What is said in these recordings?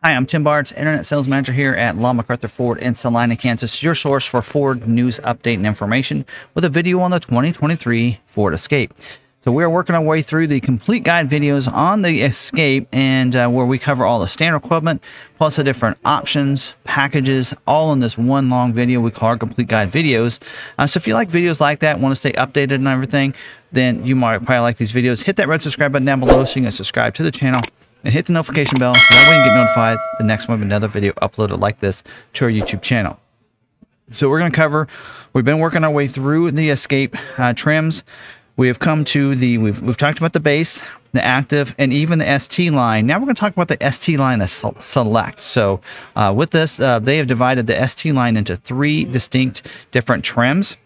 Hi, I'm Tim Bartz, Internet Sales Manager here at McArthur Ford in Salina, Kansas, your source for Ford news update and information with a video on the 2023 Ford Escape. So we are working our way through the complete guide videos on the Escape, and where we cover all the standard equipment, plus the different options, packages, all in this one long video we call our complete guide videos. So if you like videos like that, want to stay updated and everything, then you might probably like these videos. Hit that red subscribe button down below so you can subscribe to the channel. And hit the notification bell so that way you get notified the next one with another video uploaded like this to our YouTube channel. So we're going to cover, we've been working our way through the Escape trims. We have come to the, we've talked about the base, the active, and even the ST line. Now we're going to talk about the ST line as select. So with this, they have divided the ST line into three distinct different trims.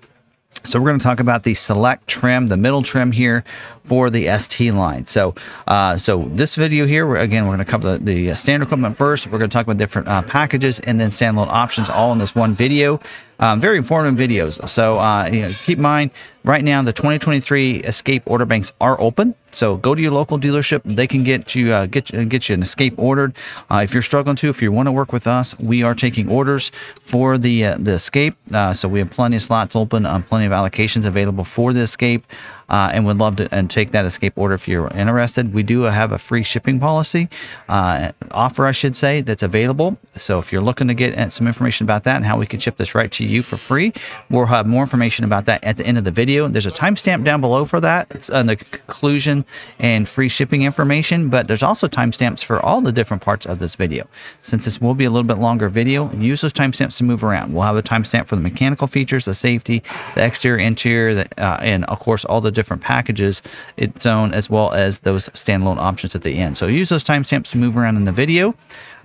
So we're going to talk about the select trim, the middle trim here for the ST line. So this video here, we're going to cover the standard equipment first. We're going to talk about different packages and then standalone options all in this one video. Very informative videos. So keep in mind, right now the 2023 Escape order banks are open. So go to your local dealership. They can get you an Escape ordered. If you're struggling to, if you want to work with us, we are taking orders for the Escape. So we have plenty of slots open, plenty of allocations available for the Escape. And would love to take that Escape order if you're interested. We do have a free shipping policy offer, I should say, that's available. So if you're looking to get some information about that and how we can ship this right to you for free, we'll have more information about that at the end of the video. There's a timestamp down below for that. It's on the conclusion and free shipping information, but there's also timestamps for all the different parts of this video. Since this will be a little bit longer video, use those timestamps to move around. We'll have a timestamp for the mechanical features, the safety, the exterior, interior, and of course all the different packages its own, as well as those standalone options at the end. So use those timestamps to move around in the video.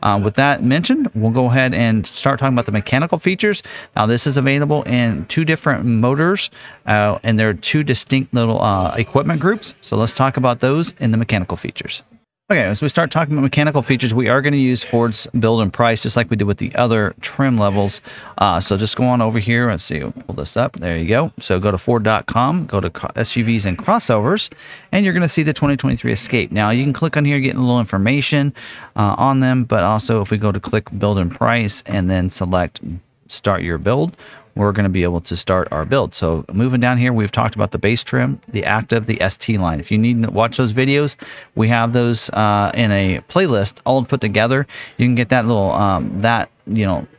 With that mentioned, we'll go ahead and start talking about the mechanical features. Now this is available in two different motors, and there are two distinct little equipment groups. So let's talk about those in the mechanical features. Okay, as we start talking about mechanical features, we are going to use Ford's build and price just like we did with the other trim levels. So just go on over here. Let's see, we'll pull this up. There you go. So go to Ford.com, go to SUVs and crossovers, and you're going to see the 2023 Escape. Now you can click on here, get a little information on them, but also if we go to click build and price and then select start your build, we're going to be able to start our build. So moving down here, we've talked about the base trim, the active, the ST line. If you need to watch those videos, we have those in a playlist all put together. You can get that little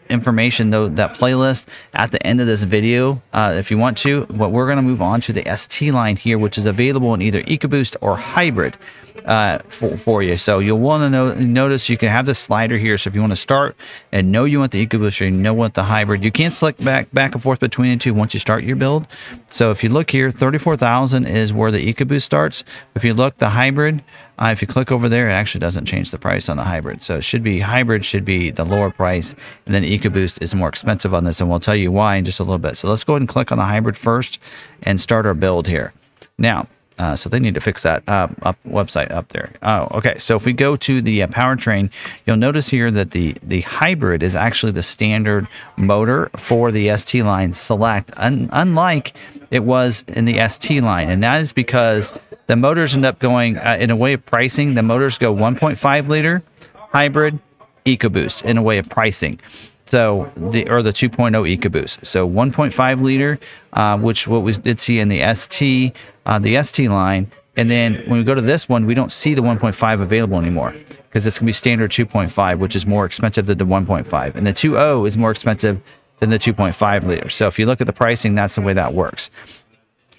information, though, that playlist at the end of this video if you want to. But we're going to move on to the ST line here, which is available in either EcoBoost or hybrid for you. So you'll want to notice you can have this slider here. So if you want to start and know you want the EcoBoost or you know what the hybrid, you can't select back and forth between the two once you start your build. So if you look here, 34,000 is where the EcoBoost starts. If you look, the hybrid, if you click over there, it actually doesn't change the price on the hybrid. So it should be, hybrid should be the lower price, and then EcoBoost is more expensive on this, and we'll tell you why in just a little bit. So let's go ahead and click on the hybrid first and start our build here. Now, so they need to fix that website up there. Oh, okay. So if we go to the powertrain, you'll notice here that the hybrid is actually the standard motor for the ST line select, unlike it was in the ST line. And that is because the motors end up going, in a way of pricing, the motors go 1.5 liter, hybrid, EcoBoost in a way of pricing. So the 2.0 EcoBoost. So 1.5 liter, which what we did see in the ST line. And then when we go to this one, we don't see the 1.5 available anymore because it's going to be standard 2.5, which is more expensive than the 1.5. And the 2.0 is more expensive than the 2.5 liter. So if you look at the pricing, that's the way that works.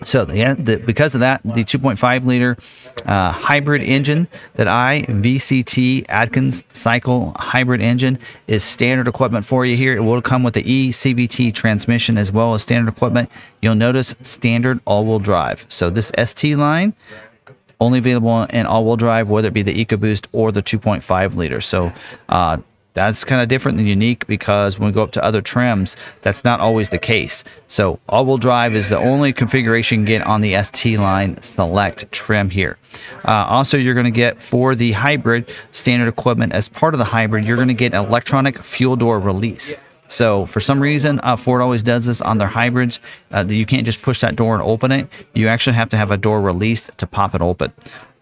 So because of that, the 2.5 liter hybrid engine, that VCT Atkins cycle hybrid engine, is standard equipment for you here. It will come with the eCVT transmission as well as standard equipment. You'll notice standard all-wheel drive. So this ST line, only available in all-wheel drive, whether it be the EcoBoost or the 2.5 liter. So that's kind of different and unique because when we go up to other trims, that's not always the case. So all-wheel drive is the only configuration you get on the ST line select trim here. Also, you're going to get for the hybrid standard equipment, as part of the hybrid, you're going to get electronic fuel door release. So for some reason, Ford always does this on their hybrids. You can't just push that door and open it. You actually have to have a door released to pop it open.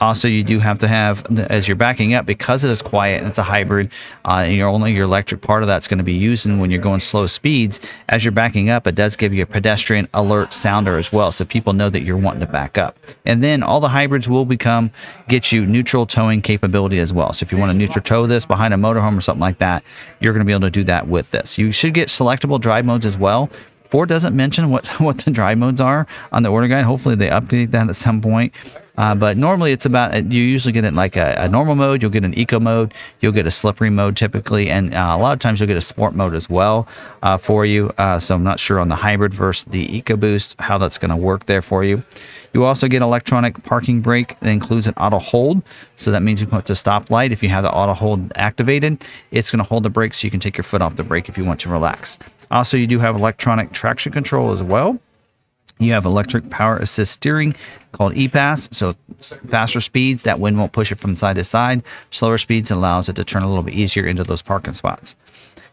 Also, you do have to have, as you're backing up, because it is quiet and it's a hybrid, and your electric part of that's going to be using when you're going slow speeds. As you're backing up, it does give you a pedestrian alert sounder as well, so people know that you're wanting to back up. And then all the hybrids will get you neutral towing capability as well. So if you want to neutral tow this behind a motorhome or something like that, you're going to be able to do that with this. You should get selectable drive modes as well. Ford doesn't mention what the drive modes are on the order guide. Hopefully they update that at some point. But normally it's about, you usually get it like a normal mode, you'll get an eco mode, you'll get a slippery mode typically, and a lot of times you'll get a sport mode as well for you. So I'm not sure on the hybrid versus the EcoBoost how that's going to work there for you. You also get electronic parking brake that includes an auto hold. So that means you come up to stoplight. If you have the auto hold activated, it's going to hold the brake so you can take your foot off the brake if you want to relax. Also, you do have electronic traction control as well. You have electric power assist steering called EPAS. So faster speeds, that wind won't push it from side to side. Slower speeds allows it to turn a little bit easier into those parking spots.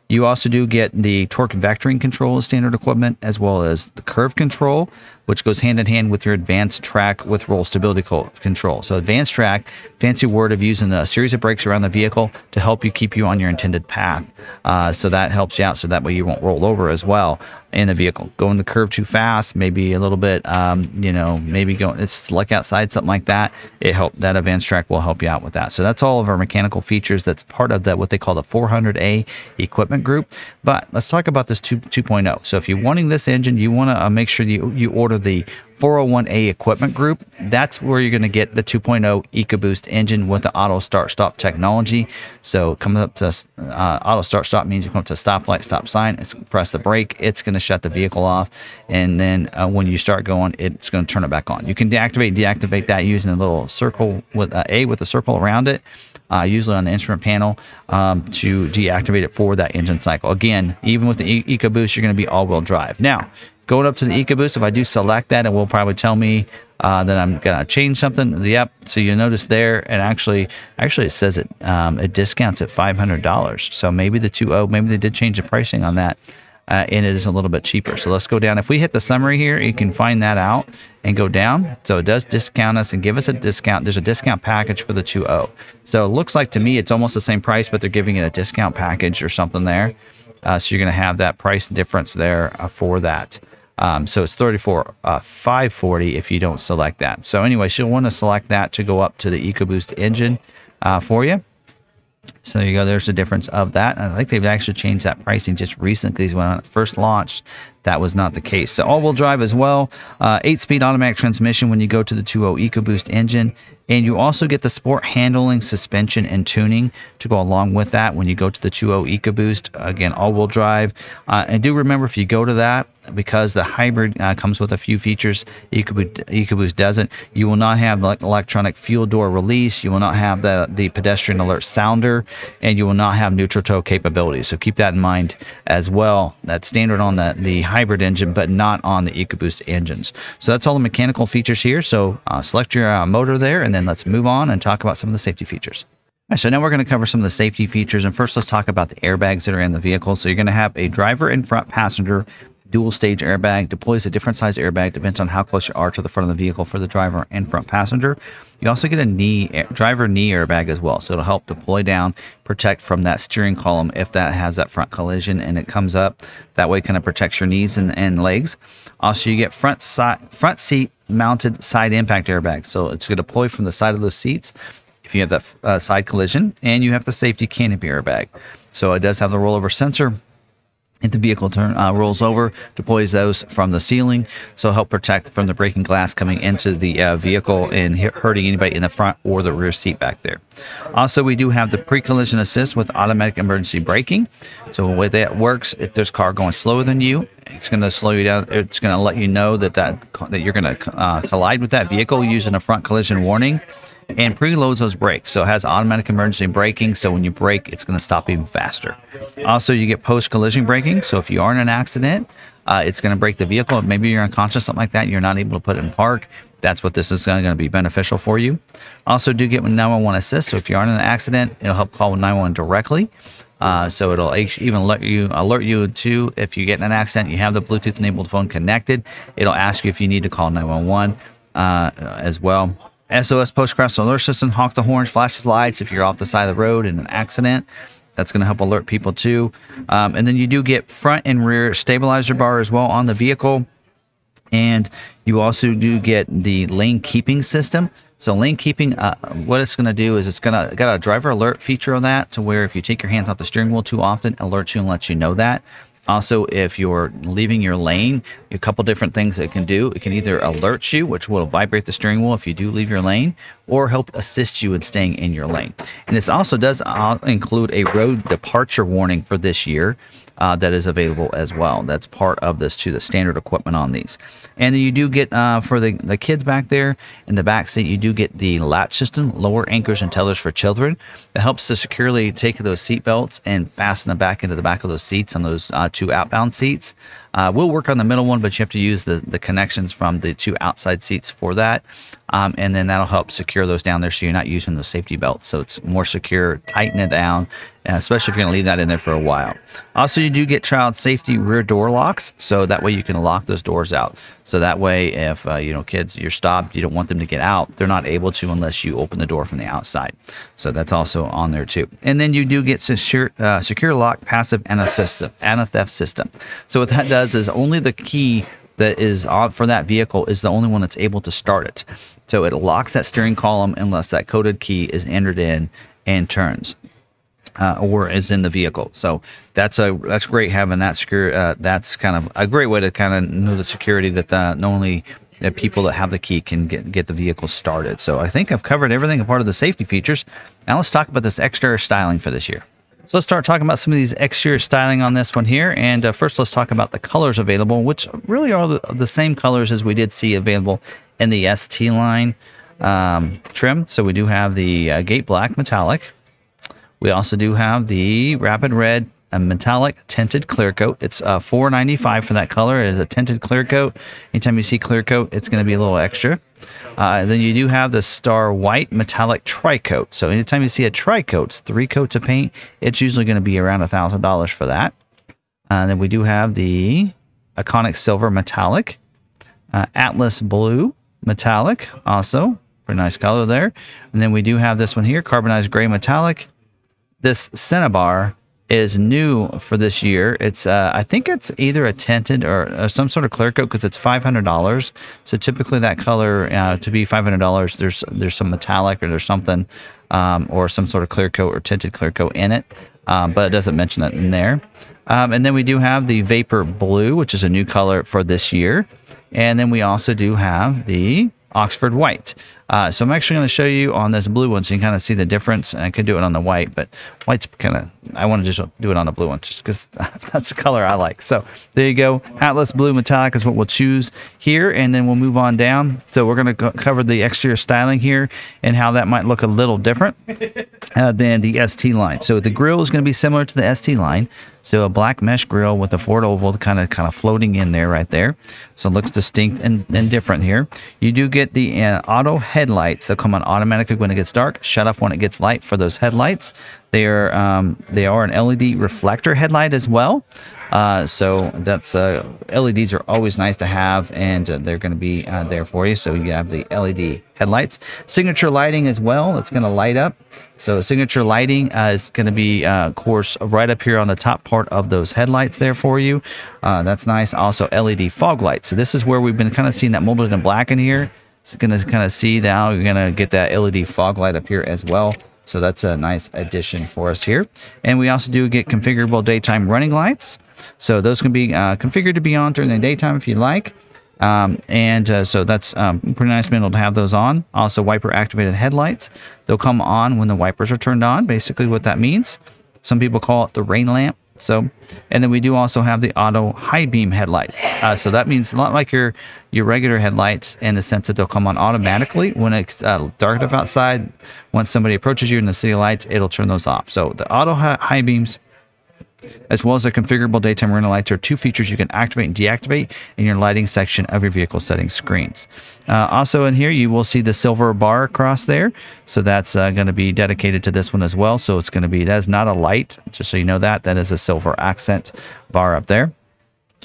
You also do get the torque vectoring control as standard equipment, as well as the curve control, which goes hand in hand with your advanced track with roll stability control. So advanced track, fancy word of using a series of brakes around the vehicle to help you keep you on your intended path. So that helps you out, so that way you won't roll over as well in the vehicle. Going the curve too fast, maybe a little bit, maybe it's slick outside, something like that. That advanced track will help you out with that. So that's all of our mechanical features. That's part of what they call the 400A equipment group. But let's talk about this 2.0. So if you're wanting this engine, you want to make sure you order the 401A equipment group. That's where you're going to get the 2.0 EcoBoost engine with the auto start stop technology. So coming up to auto start stop means you come up to a stoplight, stop sign, press the brake, it's going to shut the vehicle off, and then when you start going, it's going to turn it back on. You can deactivate that using a little circle with a circle around it, usually on the instrument panel, to deactivate it for that engine cycle. Again, even with the EcoBoost, you're going to be all-wheel drive. Now, going up to the EcoBoost, if I do select that, it will probably tell me that I'm going to change something. Yep. So you notice there, and actually it says it discounts at $500. So maybe the 2.0, maybe they did change the pricing on that, and it is a little bit cheaper. So let's go down. If we hit the summary here, you can find that out and go down. So it does discount us and give us a discount. There's a discount package for the 2.0. So it looks like to me it's almost the same price, but they're giving it a discount package or something there. So you're going to have that price difference there for that. So it's $34,540 if you don't select that. So anyway, you'll want to select that to go up to the EcoBoost engine for you. So you go, there's the difference of that. And I think they've actually changed that pricing just recently. When it first launched, that was not the case. So all-wheel drive as well, 8-speed automatic transmission when you go to the 2.0 EcoBoost engine. And you also get the sport handling, suspension, and tuning to go along with that when you go to the 2.0 EcoBoost. Again, all-wheel drive. And do remember, if you go to that, because the hybrid comes with a few features EcoBoost doesn't, you will not have the electronic fuel door release, you will not have the pedestrian alert sounder, and you will not have neutral tow capabilities. So keep that in mind as well. That's standard on the hybrid engine, but not on the EcoBoost engines. So that's all the mechanical features here. So select your motor there, and then let's move on and talk about some of the safety features. All right, so now we're going to cover some of the safety features, and first let's talk about the airbags that are in the vehicle. So you're going to have a driver and front passenger dual stage airbag. Deploys a different size airbag, depends on how close you are to the front of the vehicle for the driver and front passenger. You also get a driver knee airbag as well, so it'll help deploy down, protect from that steering column if that has that front collision and it comes up. That way, kind of protects your knees and legs. Also, you get front seat mounted side impact airbag, so it's going to deploy from the side of those seats if you have that side collision, and you have the safety canopy airbag. So it does have the rollover sensor. If the vehicle rolls over, deploys those from the ceiling, so help protect from the braking glass coming into the vehicle and hurting anybody in the front or the rear seat back there. Also, we do have the pre-collision assist with automatic emergency braking. So the way that works, if there's a car going slower than you, it's going to slow you down. It's going to let you know that you're going to collide with that vehicle using a front collision warning, and preloads those brakes. So it has automatic emergency braking, so when you brake, it's going to stop even faster. Also, you get post-collision braking, so if you are in an accident, it's going to brake the vehicle. Maybe you're unconscious, something like that, and you're not able to put it in park. That's what this is going to be beneficial for you. Also, do get 911 assist, so if you are in an accident, it'll help call 911 directly. So it'll even alert you to, if you get in an accident, you have the Bluetooth enabled phone connected, it'll ask you if you need to call 911 as well. SOS post-crash alert system, honk the horns, flashes lights if you're off the side of the road in an accident. That's going to help alert people too. And then you do get front and rear stabilizer bar as well on the vehicle. And you also do get the lane keeping system. So lane keeping, what it's going to do is it's got a driver alert feature on that, to where if you take your hands off the steering wheel too often, it alerts you and lets you know that. Also, if you're leaving your lane, a couple different things it can do. It can either alert you, which will vibrate the steering wheel if you do leave your lane, or help assist you in staying in your lane. And this also does include a road departure warning for this year that is available as well. That's part of this too, the standard equipment on these. And then you do get, for the kids back there in the back seat, you do get the latch system, lower anchors and tethers for children. That helps to securely take those seat belts and fasten them back into the back of those seats on those 2 outbound seats. We'll work on the middle one, but you have to use the connections from the 2 outside seats for that. And then that'll help secure those down there so you're not using the safety belts. So it's more secure, tighten it down, especially if you're going to leave that in there for a while. Also, you do get child safety rear door locks, so that way you can lock those doors out. So that way, if kids, you're stopped, you don't want them to get out, they're not able to unless you open the door from the outside. So that's also on there too. And then you do get secure lock passive anti-theft system. So what that does is only the key that is on for that vehicle is the only one that's able to start it. So it locks that steering column unless that coded key is entered in and turns. Or is in the vehicle. So that's great having that secure. That's kind of a great way to kind of know the security that not only the people that have the key can get the vehicle started. So I think I've covered everything a part of the safety features. Now let's talk about this exterior styling for this year. So let's start talking about some of these exterior styling on this one here. And first, let's talk about the colors available, which really are the same colors as we did see available in the ST line trim. So we do have the Gate Black Metallic. We also do have the Rapid Red Metallic Tinted Clear Coat. It's $4.95 for that color. It is a tinted clear coat. Anytime you see clear coat, it's going to be a little extra. Then you do have the Star White Metallic Tri-Coat. So anytime you see a tri-coat, it's 3 coats of paint. It's usually going to be around $1,000 for that. Then we do have the Iconic Silver Metallic, Atlas Blue Metallic, also pretty nice color there. And then we do have this one here, Carbonized Gray Metallic. This Cinnabar is new for this year. It's I think it's either a tinted or some sort of clear coat, because it's $500. So typically that color to be $500, there's some metallic or there's something or some sort of clear coat or tinted clear coat in it, but it doesn't mention it in there. And then we do have the Vapor Blue, which is a new color for this year. And then we also do have the Oxford White. So I'm actually going to show you on this blue one so you can kind of see the difference. And I could do it on the white, but white's kind of, I want to just do it on the blue one just because that's the color I like. So there you go. Atlas Blue Metallic is what we'll choose here, and then we'll move on down. So we're going to cover the exterior styling here and how that might look a little different than the ST line. So the grille is going to be similar to the ST line. So a black mesh grille with a Ford oval kind of floating in there right there. So it looks distinct and different here. You do get the auto headlights. They'll come on automatically when it gets dark, shut off when it gets light for those headlights. They are an LED reflector headlight as well. So that's LEDs are always nice to have, and they're going to be there for you. So you have the LED headlights, signature lighting as well. It's going to light up. So signature lighting is going to be, of course, right up here on the top part of those headlights there for you. That's nice. Also LED fog lights. So this is where we've been kind of seeing that molded in black in here. It's going to kind of see now you're going to get that LED fog light up here as well. So that's a nice addition for us here. And we also do get configurable daytime running lights. So those can be configured to be on during the daytime if you like. So that's pretty nice being able to have those on. Also wiper activated headlights. They'll come on when the wipers are turned on, basically what that means. Some people call it the rain lamp. So, and then we do also have the auto high beam headlights. So that means a lot like your regular headlights in the sense that they'll come on automatically when it's dark enough outside. Once somebody approaches you in the city lights, it'll turn those off. So the auto high beams, as well as the configurable daytime running lights, are 2 features you can activate and deactivate in your lighting section of your vehicle settings screens. Also in here, you will see the silver bar across there. So that's going to be dedicated to this one as well. So it's going to be, that is not a light, just so you know that. That is a silver accent bar up there.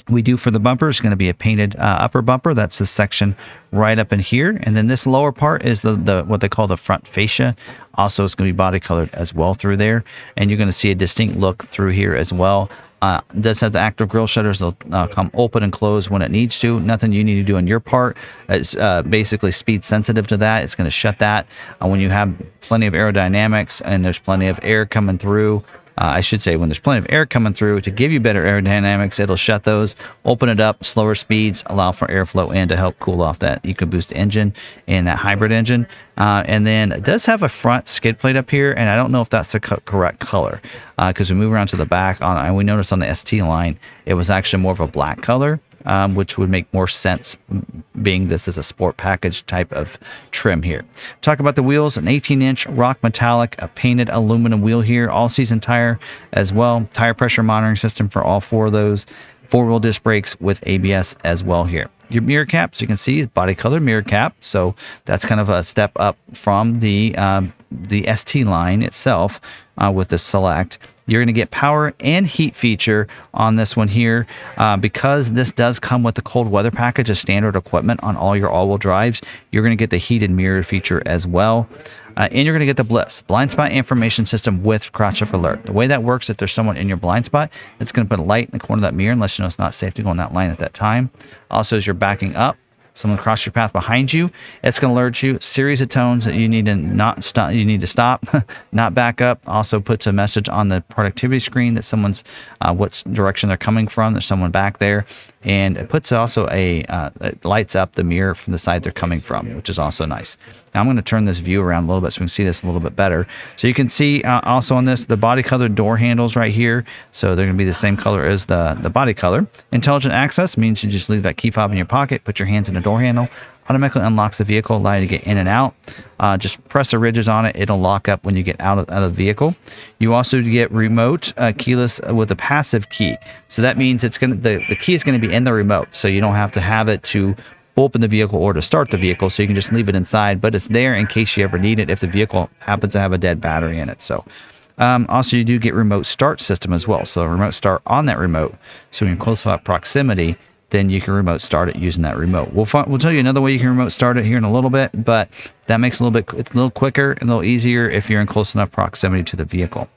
we do for the bumper is going to be a painted upper bumper. That's the section right up in here. And then this lower part is the what they call the front fascia. Also, it's going to be body colored as well through there. And you're going to see a distinct look through here as well. It does have the active grille shutters. They'll come open and close when it needs to. Nothing you need to do on your part. It's basically speed sensitive to that. It's going to shut that when you have plenty of aerodynamics and there's plenty of air coming through. I should say when there's plenty of air coming through to give you better aerodynamics, it'll shut those, open it up, slower speeds, allow for airflow in to help cool off that EcoBoost engine and that hybrid engine. And then it does have a front skid plate up here, and I don't know if that's the correct color because we move around to the back, and we noticed on the ST line, it was actually more of a black color. Which would make more sense being this is a sport package type of trim here. Talk about the wheels, an 18-inch rock metallic, a painted aluminum wheel here, all-season tire as well, tire pressure monitoring system for all 4 of those, 4-wheel disc brakes with ABS as well here. Your mirror caps, you can see, is body colored mirror cap, so that's kind of a step up from the ST line itself with the Select. You're going to get power and heat feature on this one here because this does come with the cold weather package of standard equipment on all your all-wheel drives. You're going to get the heated mirror feature as well. And you're going to get the Bliss blind spot information system with cross-shift alert. The way that works, if there's someone in your blind spot, it's going to put a light in the corner of that mirror and let you know it's not safe to go on that line at that time. Also, as you're backing up, someone cross your path behind you, it's going to alert you. Series of tones that you need to not stop. You need to stop, not back up. Also puts a message on the productivity screen that someone's what direction they're coming from. There's someone back there, and it puts also it lights up the mirror from the side they're coming from, which is also nice. Now I'm going to turn this view around a little bit so we can see this a little bit better. So you can see also on this the body colored door handles right here. So they're going to be the same color as the body color. Intelligent access means you just leave that key fob in your pocket, put your hands in the door handle, automatically unlocks the vehicle, allow you to get in and out. Just press the ridges on it. It'll lock up when you get out of the vehicle. You also get remote keyless with a passive key. So that means it's going to the key is going to be in the remote. So you don't have to have it to open the vehicle or to start the vehicle. So you can just leave it inside, but it's there in case you ever need it if the vehicle happens to have a dead battery in it. So also you do get remote start system as well. So a remote start on that remote. So in close proximity, then you can remote start it using that remote. We'll tell you another way you can remote start it here in a little bit, but that makes it's a little quicker and a little easier if you're in close enough proximity to the vehicle.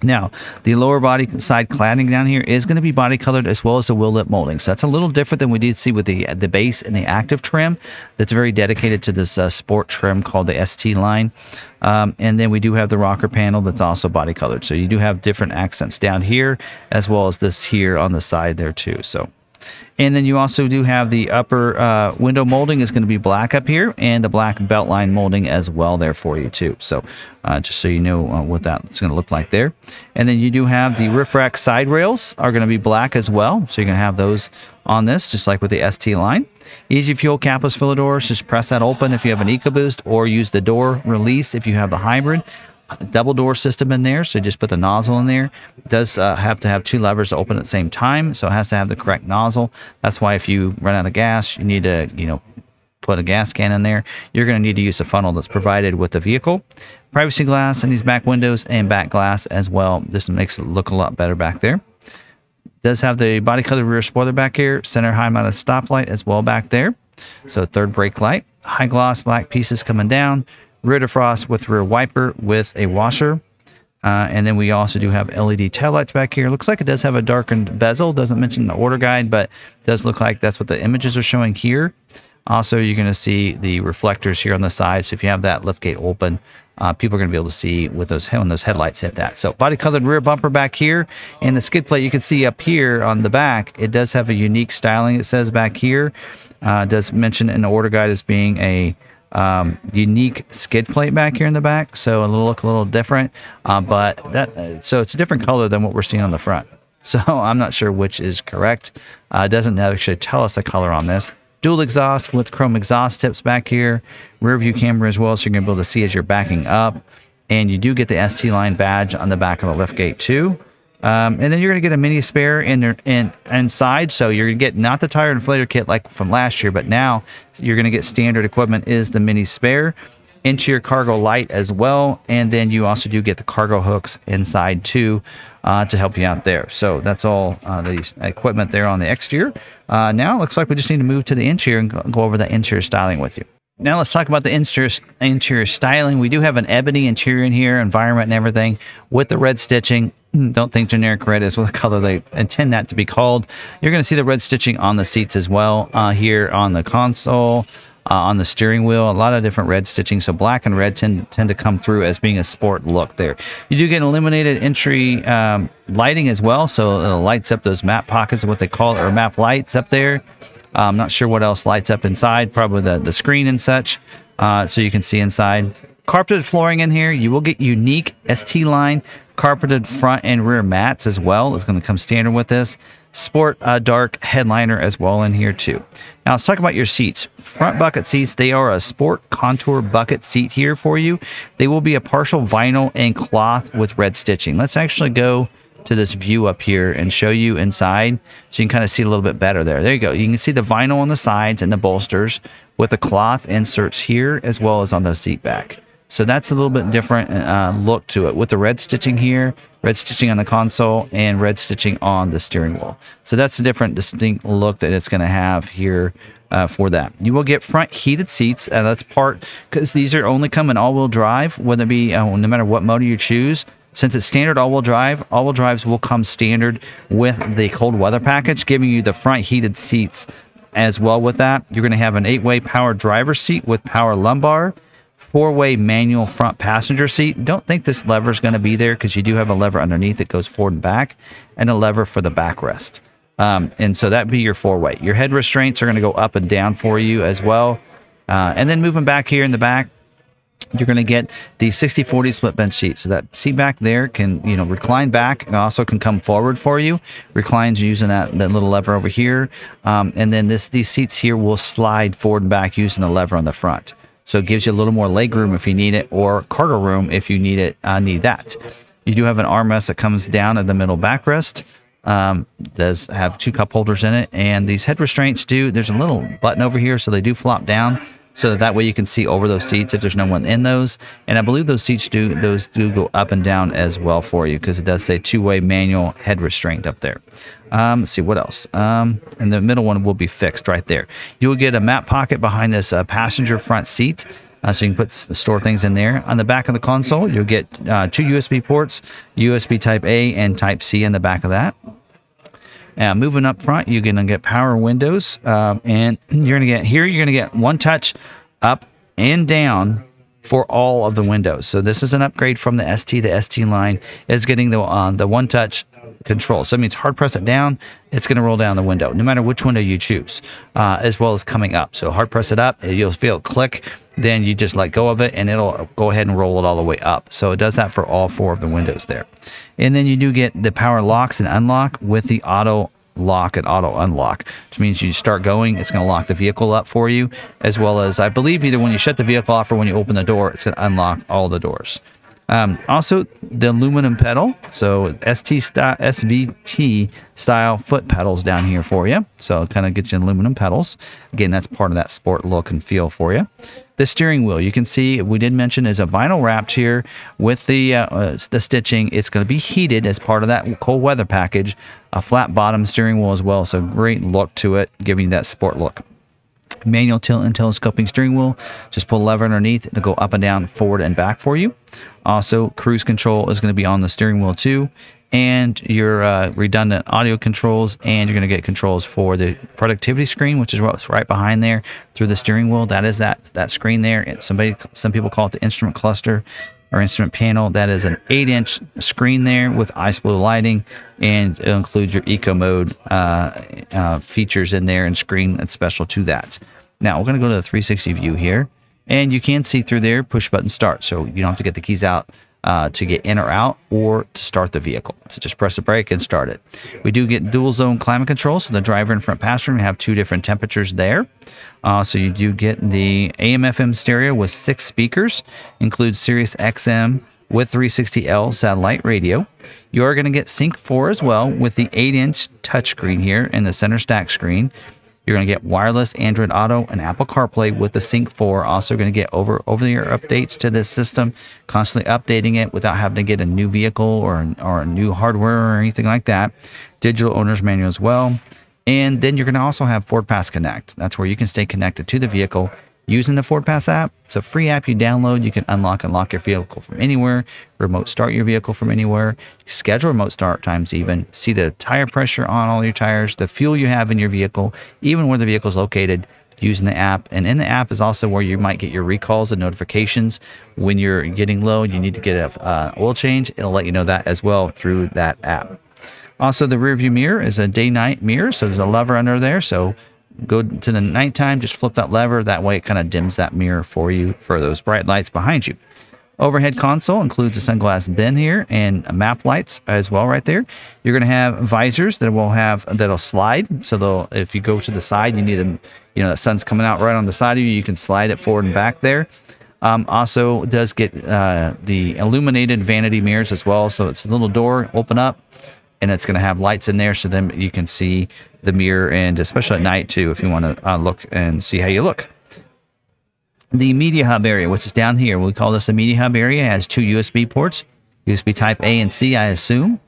Now, the lower body side cladding down here is going to be body colored as well as the wheel lip molding. So that's a little different than we did see with the base and the active trim. That's very dedicated to this sport trim called the ST line. And then we do have the rocker panel that's also body colored. So you do have different accents down here as well as this here on the side there too. So. And then you also do have the upper window molding is going to be black up here, and the black belt line molding as well there for you too. So just so you know what that's going to look like there. And then you do have the roof rack side rails are going to be black as well. So you're going to have those on this, just like with the ST line. Easy fuel capless filler doors. Just press that open if you have an EcoBoost, or use the door release if you have the hybrid. Double door system in there, so just put the nozzle in there. It does have to have 2 levers to open at the same time, so it has to have the correct nozzle. That's why if you run out of gas, you need to put a gas can in there. You're going to need to use the funnel that's provided with the vehicle. Privacy glass in these back windows and back glass as well. This makes it look a lot better back there. Does have the body colored rear spoiler back here, center high mounted stoplight as well back there. So third brake light, high gloss black pieces coming down. Rear defrost with rear wiper with a washer. And then we also do have LED taillights back here. Looks like it does have a darkened bezel. Doesn't mention the order guide, but it does look like that's what the images are showing here. Also, you're going to see the reflectors here on the side. So if you have that liftgate open, people are going to be able to see with when those headlights hit that. So body colored rear bumper back here, and the skid plate you can see up here on the back. It does have a unique styling. It says back here. It does mention in the order guide as being a unique skid plate back here in the back, so it'll look a little different, so it's a different color than what we're seeing on the front. So I'm not sure which is correct. It doesn't actually tell us the color on this. Dual exhaust with chrome exhaust tips back here, rear view camera as well, so you're gonna be able to see as you're backing up, and you do get the ST line badge on the back of the liftgate too. And then you're going to get a mini spare inside. So you're going to get not the tire inflator kit like from last year, but now you're going to get standard equipment is the mini spare. interior cargo light as well, and then you also do get the cargo hooks inside too to help you out there. So that's all the equipment there on the exterior. Now it looks like we just need to move to the interior and go over the interior styling with you. Now let's talk about the interior styling. We do have an ebony interior in here, environment and everything, with the red stitching. Don't think generic red is what the color they intend that to be called. You're going to see the red stitching on the seats as well, here on the console, on the steering wheel, a lot of different red stitching. So black and red tend to come through as being a sport look there. You do get illuminated entry lighting as well. So it lights up those map pockets, what they call it, or map lights up there. I'm not sure what else lights up inside, probably the screen and such, so you can see inside. Carpeted flooring in here. You will get unique ST line carpeted front and rear mats as well. It's going to come standard with this. Sport dark headliner as well in here too. Now let's talk about your seats. Front bucket seats, they are a sport contour bucket seat here for you. They will be a partial vinyl and cloth with red stitching. Let's actually go to this view up here and show you inside so you can kind of see a little bit better there. There you go. You can see the vinyl on the sides and the bolsters with the cloth inserts here as well as on the seat back. So that's a little bit different look to it with the red stitching here, red stitching on the console, and red stitching on the steering wheel. So that's a different distinct look that it's going to have here for that. You will get front heated seats. That's part because these are only come in all-wheel drive, whether it be no matter what motor you choose. Since it's standard all-wheel drives will come standard with the cold weather package, giving you the front heated seats as well with that. You're going to have an 8-way power driver's seat with power lumbar, 4-way manual front passenger seat. Don't think this lever is going to be there because you do have a lever underneath that goes forward and back, and a lever for the backrest. And so that'd be your 4-way. Your head restraints are going to go up and down for you as well. And then moving back here in the back, you're going to get the 60/40 split bench seat. So that seat back there can, recline back and also can come forward for you. Reclines using that little lever over here. And then these seats here will slide forward and back using the lever on the front. So it gives you a little more leg room if you need it, or cargo room if you need that. You do have an armrest that comes down at the middle backrest. Does have 2 cup holders in it, and these head restraints there's a little button over here, so they do flop down, so that way you can see over those seats if there's no one in those. And I believe those seats do go up and down as well for you, because it does say 2-way manual head restraint up there. Let's see what else. And the middle one will be fixed right there. You will get a map pocket behind this passenger front seat, so you can store things in there. On the back of the console, you'll get 2 USB ports, USB Type A and Type C in the back of that. Moving up front, you're going to get power windows, and you're going to get one touch up and down for all of the windows. So this is an upgrade from the ST. The ST line is getting the one touch control. So it means hard press it down, it's going to roll down the window, no matter which window you choose, as well as coming up. So hard press it up, you'll feel it click, then you just let go of it and it'll go ahead and roll it all the way up. So it does that for all 4 of the windows there. And then you do get the power locks and unlock with the auto lock and auto unlock, which means you start going, it's going to lock the vehicle up for you, as well as, I believe, either when you shut the vehicle off or when you open the door, it's going to unlock all the doors. Also, the aluminum pedal, so SVT style foot pedals down here for you. So it kind of gets you aluminum pedals. Again, that's part of that sport look and feel for you. The steering wheel, you can see, we did mention, is a vinyl wrapped here with the stitching. It's going to be heated as part of that cold weather package. A flat bottom steering wheel as well, so great look to it, giving you that sport look. Manual tilt and telescoping steering wheel. Just pull a lever underneath to go up and down, forward and back for you. Also, cruise control is going to be on the steering wheel too, and your redundant audio controls, and you're going to get controls for the productivity screen, which is what's right behind there through the steering wheel. That is that screen there. Some people call it the instrument cluster or instrument panel. That is an 8-inch screen there with ice blue lighting, and it includes your eco mode features in there and screen that's special to that. Now we're going to go to the 360 view here, and you can see through there, push button start. So you don't have to get the keys out to get in or out or to start the vehicle. So just press the brake and start it. We do get dual zone climate control, so the driver and front passenger have 2 different temperatures there. So you do get the AM/FM stereo with 6 speakers, includes Sirius XM with 360L satellite radio. You are going to get Sync 4 as well with the 8-inch touchscreen here in the center stack screen. You're going to get wireless Android Auto and Apple CarPlay with the Sync 4. Also going to get over-the-air updates to this system, constantly updating it without having to get a new vehicle or new hardware or anything like that. Digital owner's manual as well. And then you're going to also have Ford Pass Connect. That's where you can stay connected to the vehicle using the Ford Pass app. It's a free app you download. You can unlock and lock your vehicle from anywhere, remote start your vehicle from anywhere, schedule remote start times even, see the tire pressure on all your tires, the fuel you have in your vehicle, even where the vehicle is located using the app. And in the app is also where you might get your recalls and notifications. When you're getting low, you need to get a oil change. It'll let you know that as well through that app. Also, the rear view mirror is a day-night mirror, so there's a lever under there. So go to the nighttime, just flip that lever. That way it kind of dims that mirror for you for those bright lights behind you. Overhead console includes a sunglass bin here and map lights as well right there. You're going to have visors that'll slide. So if you go to the side, you need the sun's coming out right on the side of you. You can slide it forward and back there. Also does get the illuminated vanity mirrors as well. So it's a little door, open up, and it's going to have lights in there so then you can see the mirror, and especially at night too, if you want to look and see how you look. The media hub area, which is down here, we call this the media hub area, has 2 USB ports, USB type A and C, I assume.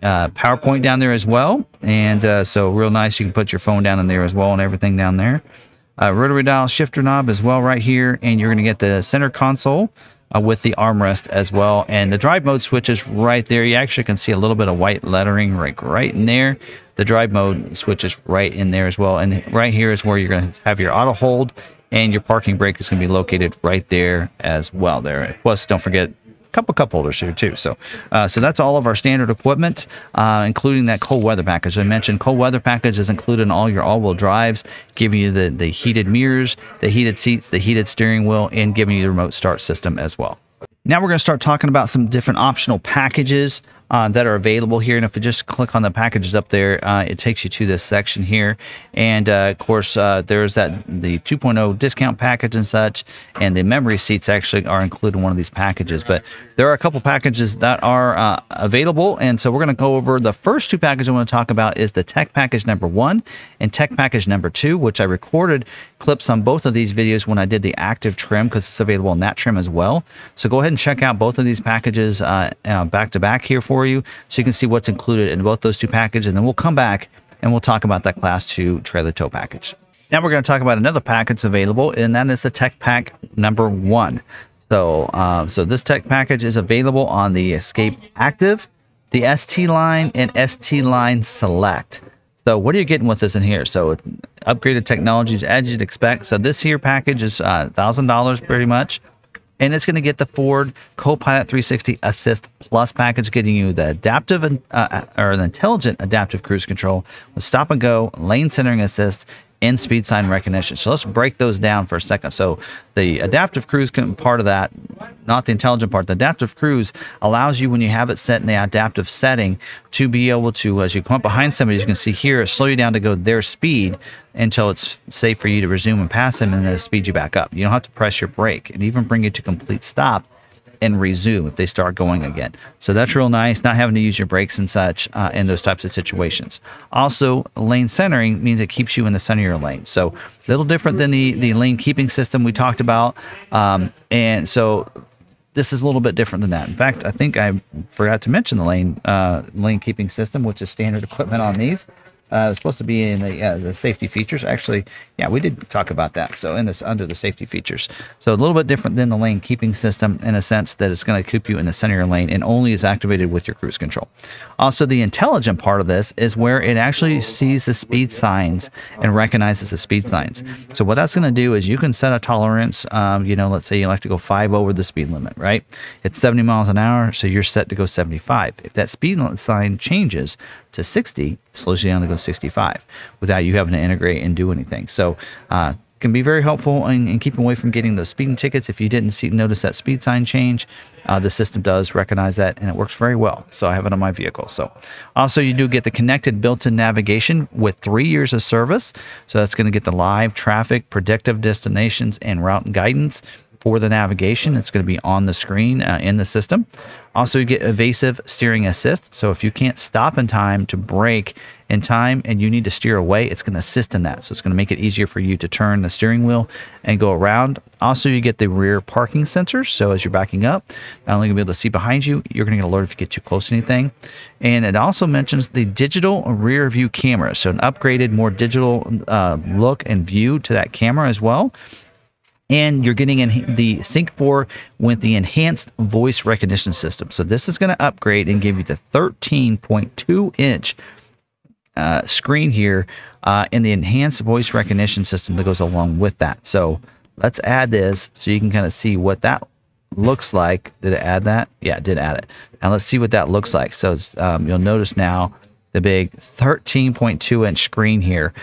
PowerPoint down there as well, and so real nice. You can put your phone down in there as well and everything down there. Rotary dial shifter knob as well right here, and you're going to get the center console with the armrest as well, and the drive mode switch is right there. You actually can see a little bit of white lettering right in there. The drive mode switch is right in there as well, and right here is where you're going to have your auto hold, and your parking brake is going to be located right there as well. There. Plus, don't forget couple cup holders here too. So that's all of our standard equipment, including that cold weather package. I mentioned cold weather package is included in all your all-wheel drives, giving you the heated mirrors, the heated seats, the heated steering wheel, and giving you the remote start system as well. Now we're going to start talking about some different optional packages that are available here. And if you just click on the packages up there, it takes you to this section here. And of course, there's the 2.0 discount package and such, and the memory seats actually are included in one of these packages. But there are a couple packages that are available, and so we're going to go over the first 2 packages I want to talk about is the Tech Package number 1 and Tech Package number 2, which I recorded clips on both of these videos when I did the active trim, because it's available in that trim as well. So go ahead and check out both of these packages back to back here for you, so you can see what's included in both those 2 packages, and then we'll come back and we'll talk about that Class 2 trailer tow package. Now we're going to talk about another package available, and that is the Tech Pack number 1. So this Tech package is available on the Escape Active, the ST Line, and ST Line Select. So what are you getting with this in here? So upgraded technologies as you'd expect. So this here package is $1,000 pretty much. And it's going to get the Ford Copilot 360 Assist Plus package, getting you the adaptive or the intelligent adaptive cruise control with stop and go, lane centering assist, and speed sign recognition. So let's break those down for a second. So the adaptive cruise part of that, not the intelligent part, the adaptive cruise allows you, when you have it set in the adaptive setting, to be able to, as you come up behind somebody, as you can see here, slow you down to go their speed until it's safe for you to resume and pass them, and then speed you back up. You don't have to press your brake, and even bring you to complete stop and resume if they start going again. So that's real nice, not having to use your brakes and such in those types of situations. Also, lane centering means it keeps you in the center of your lane. So a little different than the lane keeping system we talked about. And so this is a little bit different than that. In fact, I think I forgot to mention the lane keeping system, which is standard equipment on these. It's supposed to be in the safety features. Actually, yeah, we did talk about that. So in this, under the safety features. So a little bit different than the lane keeping system in a sense that it's going to keep you in the center of your lane and only is activated with your cruise control. Also, the intelligent part of this is where it actually sees the speed signs and recognizes the speed signs. So what that's going to do is you can set a tolerance. Let's say you like to go 5 over the speed limit, right? It's 70 miles an hour, so you're set to go 75. If that speed sign changes to 60, slows you down to go 65 without you having to integrate and do anything. So can be very helpful in keeping away from getting those speeding tickets. If you didn't notice that speed sign change, the system does recognize that, and it works very well. So I have it on my vehicle. So also, you do get the connected built-in navigation with 3 years of service. So that's going to get the live traffic, predictive destinations, and route guidance. for the navigation. It's going to be on the screen in the system. Also, you get evasive steering assist. So if you can't stop in time to brake in time and you need to steer away, it's going to assist in that. So it's going to make it easier for you to turn the steering wheel and go around. Also, you get the rear parking sensors. So as you're backing up, not only going to be able to see behind you, you're going to get an alert if you get too close to anything. And it also mentions the digital rear view camera. So an upgraded, more digital look and view to that camera as well. And you're getting in the Sync 4 with the enhanced voice recognition system. So this is going to upgrade and give you the 13.2-inch screen here and the enhanced voice recognition system that goes along with that. So let's add this so you can kind of see what that looks like. Did it add that? Yeah, it did add it. Now let's see what that looks like. So it's, you'll notice now the big 13.2-inch screen here.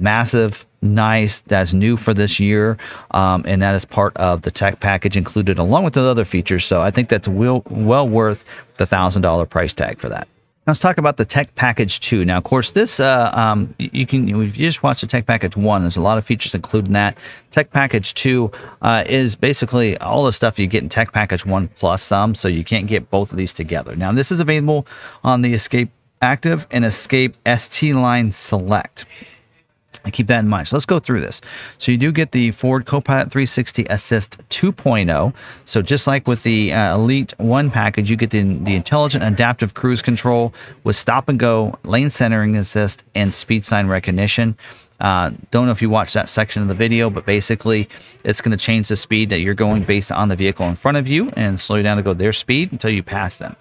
Massive, nice. That's new for this year, and that is part of the tech package included along with the other features. So I think that's well worth the $1,000 price tag for that. Now let's talk about the Tech Package 2. Now, of course, this if you just watch the Tech Package 1, there's a lot of features included in that. Tech Package 2 is basically all the stuff you get in Tech Package 1 plus some, so you can't get both of these together. Now, this is available on the Escape Active and Escape ST Line Select. And keep that in mind. So let's go through this. So you do get the Ford Copilot 360 Assist 2.0. So just like with the Elite 1 package, you get the intelligent adaptive cruise control with stop and go, lane centering assist, and speed sign recognition. Don't know if you watched that section of the video, but basically it's going to change the speed that you're going based on the vehicle in front of you and slow you down to go their speed until you pass them.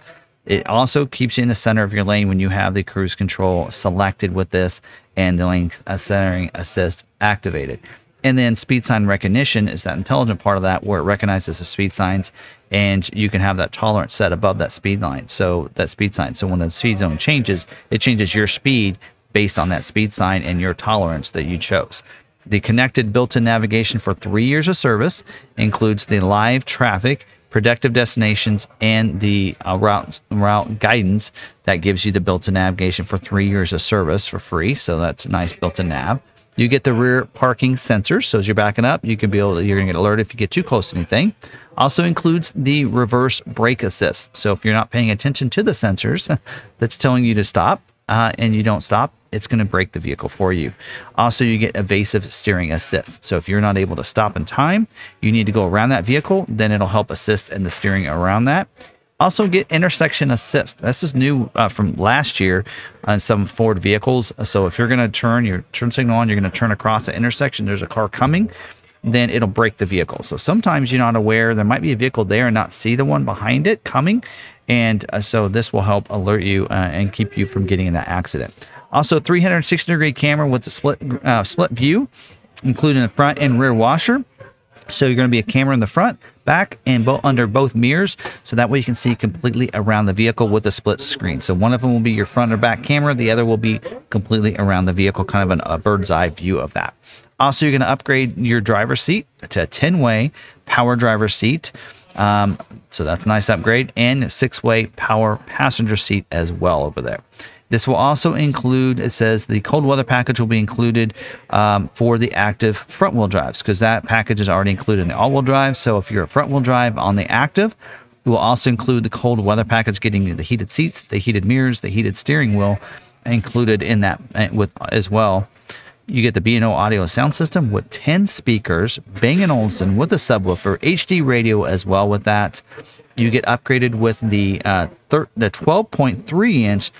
It also keeps you in the center of your lane when you have the cruise control selected with this and the lane centering assist activated. And then speed sign recognition is that intelligent part of that where it recognizes the speed signs and you can have that tolerance set above that speed line. So that speed sign. So when the speed zone changes, it changes your speed based on that speed sign and your tolerance that you chose. The connected built-in navigation for 3 years of service includes the live traffic, predictive destinations, and the route guidance that gives you the built-in navigation for 3 years of service for free. So that's a nice built-in nav. You get the rear parking sensors. So as you're backing up, you can be able to, you're going to get alerted if you get too close to anything. Also includes the reverse brake assist. So if you're not paying attention to the sensors that's telling you to stop and you don't stop, it's going to brake the vehicle for you. Also, you get evasive steering assist. So if you're not able to stop in time, you need to go around that vehicle, then it'll help assist in the steering around that. Also get intersection assist. This is new from last year on some Ford vehicles. So if you're going to turn your turn signal on, you're going to turn across the intersection, there's a car coming, then it'll brake the vehicle. So sometimes you're not aware there might be a vehicle there and not see the one behind it coming. And so this will help alert you and keep you from getting in that accident. Also, 360-degree camera with the split view, including the front and rear washer. So you're going to be a camera in the front, back, and under both mirrors. So that way you can see completely around the vehicle with a split screen. So one of them will be your front or back camera. The other will be completely around the vehicle, kind of a bird's eye view of that. Also, you're going to upgrade your driver's seat to a 10-way power driver's seat. So that's a nice upgrade, and a 6-way power passenger seat as well over there. This will also include, it says the cold weather package will be included for the active front wheel drives, because that package is already included in the all wheel drive. So if you're a front wheel drive on the active, it will also include the cold weather package, getting the heated seats, the heated mirrors, the heated steering wheel included in that with as well. You get the B&O audio sound system with 10 speakers, Bang & Olufsen with a subwoofer, HD radio as well with that. You get upgraded with the 12.3-inch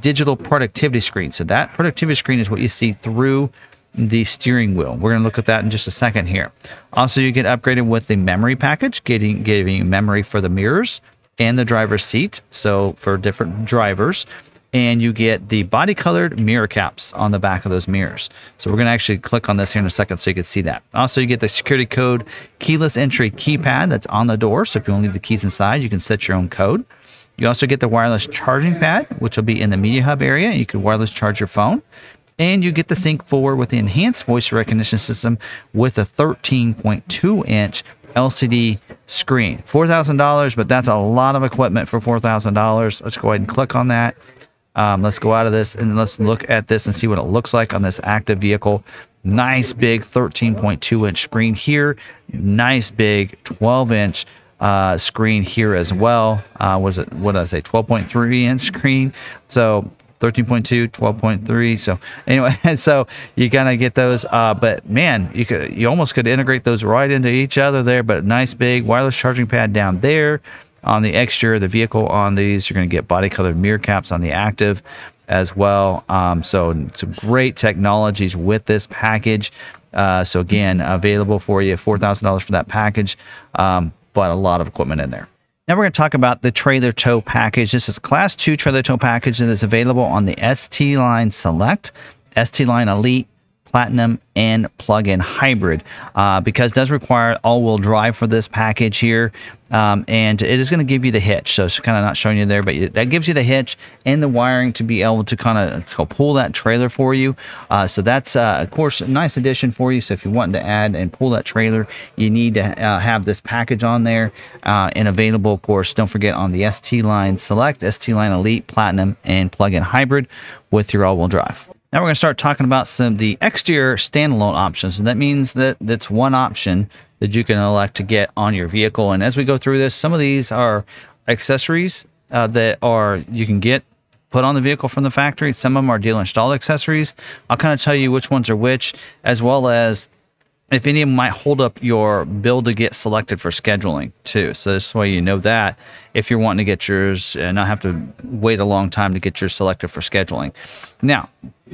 digital productivity screen. So that productivity screen is what you see through the steering wheel. We're going to look at that in just a second here. Also, you get upgraded with the memory package, giving you memory for the mirrors and the driver's seat, so for different drivers. And you get the body colored mirror caps on the back of those mirrors. So we're going to actually click on this here in a second so you can see that. Also, you get the security code keyless entry keypad that's on the door. So if you want to leave the keys inside, you can set your own code. You also get the wireless charging pad, which will be in the media hub area. You can wireless charge your phone. And you get the Sync 4 with the enhanced voice recognition system with a 13.2-inch LCD screen. $4,000, but that's a lot of equipment for $4,000. Let's go ahead and click on that. Let's go out of this and let's look at this and see what it looks like on this active vehicle. Nice big 13.2-inch screen here. Nice big 12-inch screen here as well. Was it, what did I say, 12.3-inch screen? So 13.2, 12.3. So anyway, so you gotta get those. But man, you almost could integrate those right into each other there. But nice big wireless charging pad down there. On the exterior of the vehicle on these, you're gonna get body colored mirror caps on the active as well. So some great technologies with this package. So again, available for you, $4,000 for that package, but a lot of equipment in there. Now we're going to talk about the trailer tow package. This is a Class 2 trailer tow package that is available on the ST Line Select, ST Line Elite, Platinum, and plug-in hybrid, because it does require all-wheel drive for this package here, and it is going to give you the hitch. So it's kind of not showing you there, but that gives you the hitch and the wiring to be able to kind of pull that trailer for you. So that's of course a nice addition for you. So if you're wanting to add and pull that trailer, you need to have this package on there, and available, of course, don't forget, on the ST Line Select, ST Line Elite, Platinum, and plug-in hybrid with your all-wheel drive. Now we're going to start talking about some of the exterior standalone options, and that means that that's one option that you can elect to get on your vehicle. And as we go through this, some of these are accessories that you can get put on the vehicle from the factory. Some of them are dealer installed accessories. I'll kind of tell you which ones are which, as well as if any of them might hold up your bill to get selected for scheduling too. So this way you know that if you're wanting to get yours and not have to wait a long time to get yours selected for scheduling. Now,